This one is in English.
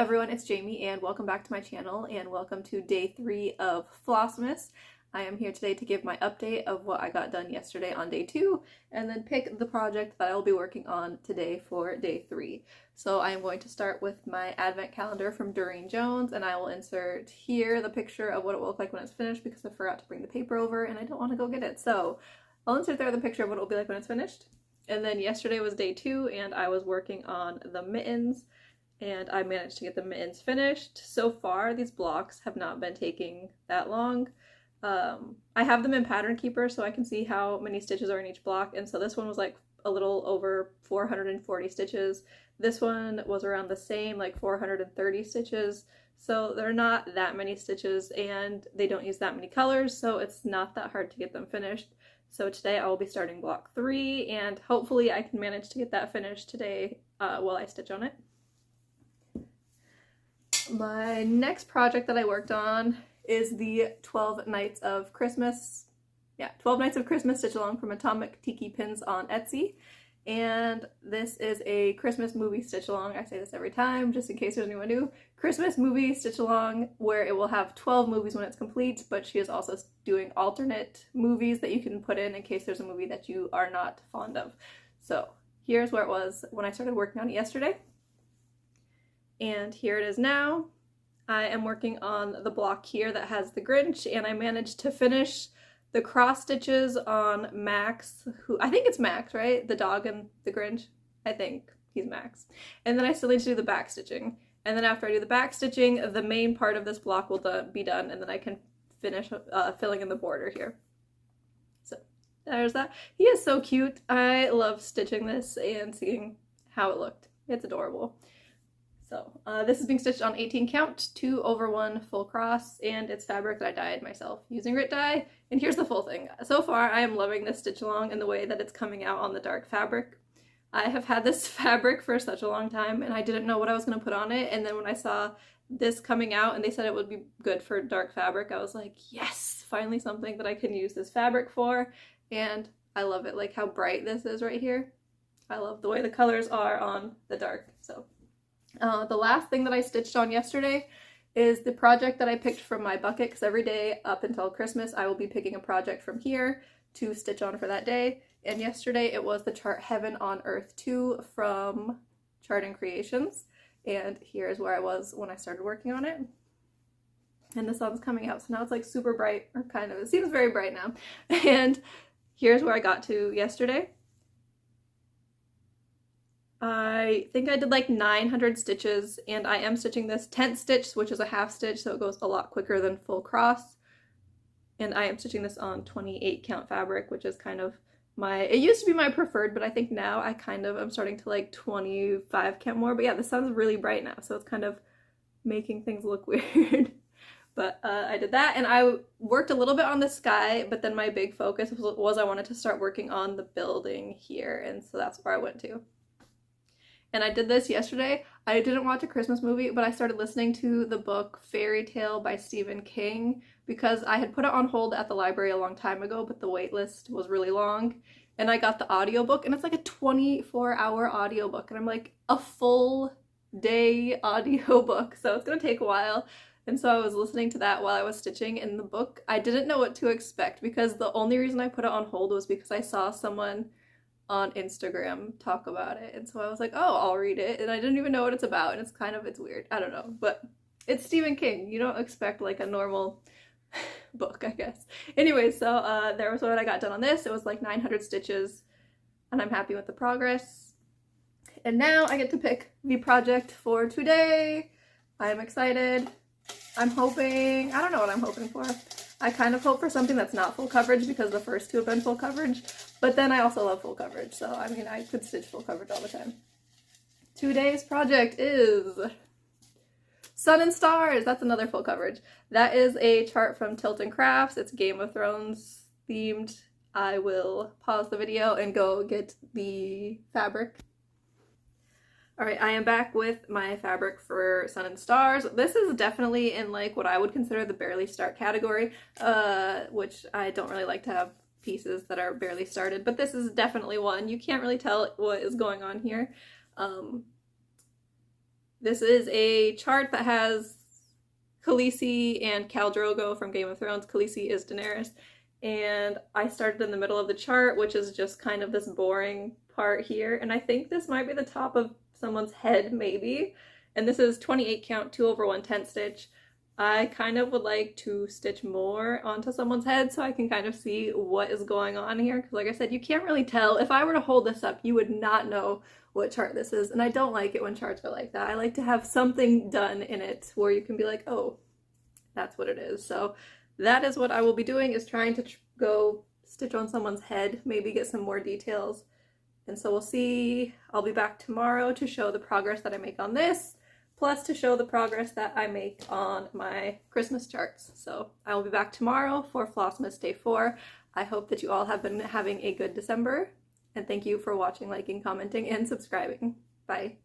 everyone, it's Jamie and welcome back to my channel and welcome to day 3 of Flossmas. I am here today to give my update of what I got done yesterday on day 2 and then pick the project that I will be working on today for day 3. So I am going to start with my advent calendar from Doreen Jones and I will insert here the picture of what it will look like when it's finished because I forgot to bring the paper over and I don't want to go get it. So I'll insert there the picture of what it will be like when it's finished. And then yesterday was day 2 and I was working on the mittens. And I managed to get the mittens finished. So far, these blocks have not been taking that long. I have them in Pattern Keeper so I can see how many stitches are in each block, and so this one was like a little over 440 stitches. This one was around the same, like 430 stitches. So they're not that many stitches and they don't use that many colors, so it's not that hard to get them finished. So today I will be starting block 3 and hopefully I can manage to get that finished today while I stitch on it. My next project that I worked on is the 12 Nights of Christmas. 12 Nights of Christmas stitch along from Atomic Tiki Pins on Etsy. And this is a Christmas movie stitch along. I say this every time just in case there's anyone new. Christmas movie stitch along where it will have 12 movies when it's complete, but she is also doing alternate movies that you can put in case there's a movie that you are not fond of. So here's where it was when I started working on it yesterday. And here it is now. I am working on the block here that has the Grinch, and I managed to finish the cross stitches on Max, who I think it's Max, right? The dog and the Grinch. I think he's Max. And then I still need to do the back stitching. And then after I do the back stitching, the main part of this block will be done, and then I can finish filling in the border here. So there's that. He is so cute. I love stitching this and seeing how it looked. It's adorable. So this is being stitched on 18 count, 2/1 full cross, and it's fabric that I dyed myself using grit dye. And here's the full thing. So far, I am loving this stitch along and the way that it's coming out on the dark fabric. I have had this fabric for such a long time, and I didn't know what I was going to put on it. And then when I saw this coming out and they said it would be good for dark fabric, I was like, yes, finally something that I can use this fabric for. And I love it, like how bright this is right here. I love the way the colors are on the dark. So. The last thing that I stitched on yesterday is the project that I picked from my bucket, because every day up until Christmas I will be picking a project from here to stitch on for that day. And yesterday it was the chart Heaven on Earth 2 from Charting Creations. And here's where I was when I started working on it. And the sun's coming out, so now it's like super bright, or kind of, it seems very bright now. And here's where I got to yesterday. I think I did like 900 stitches, and I am stitching this 10th stitch, which is a half stitch, so it goes a lot quicker than full cross. And I am stitching this on 28 count fabric, which is kind of it used to be my preferred, but I think now I kind of am starting to like 25 count more. But yeah, the sun's really bright now, so it's kind of making things look weird. But I did that, and I worked a little bit on the sky, but then my big focus was I wanted to start working on the building here, and so that's where I went to. And I did this yesterday. I didn't watch a Christmas movie, but I started listening to the book Fairy Tale by Stephen King because I had put it on hold at the library a long time ago, but the wait list was really long. And I got the audiobook, and it's like a 24-hour audiobook. And I'm like, a full day audiobook, so it's gonna take a while. And so I was listening to that while I was stitching in the book. I didn't know what to expect because the only reason I put it on hold was because I saw someone on Instagram talk about it, and so I was like, oh, I'll read it, and I didn't even know what it's about, and it's weird. I don't know, but it's Stephen King. You don't expect like a normal book, I guess. Anyway, so there was what I got done on this. It was like 900 stitches, and I'm happy with the progress. And now I get to pick the project for today. I'm excited. I'm hoping, I don't know what I'm hoping for. I kind of hope for something that's not full coverage because the first two have been full coverage, but then I also love full coverage, so I mean I could stitch full coverage all the time. Today's project is Sun and Stars. That's another full coverage. That is a chart from Tilt and Crafts. It's Game of Thrones themed. I will pause the video and go get the fabric. Alright, I am back with my fabric for Sun and Stars. This is definitely in like what I would consider the barely start category, which I don't really like to have pieces that are barely started, but this is definitely one. You can't really tell what is going on here. This is a chart that has Khaleesi and Khal Drogo from Game of Thrones. Khaleesi is Daenerys. And I started in the middle of the chart, which is just kind of this boring part here. And I think this might be the top of someone's head, maybe. And this is 28 count, 2/110 stitch. I kind of would like to stitch more onto someone's head so I can kind of see what is going on here. Because like I said, you can't really tell. If I were to hold this up, you would not know what chart this is. And I don't like it when charts are like that. I like to have something done in it where you can be like, oh, that's what it is. So that is what I will be doing, is trying to go stitch on someone's head, maybe get some more details. And so we'll see. I'll be back tomorrow to show the progress that I make on this, plus to show the progress that I make on my Christmas charts. So I will be back tomorrow for Flossmas Day 4. I hope that you all have been having a good December, and thank you for watching, liking, commenting, and subscribing. Bye.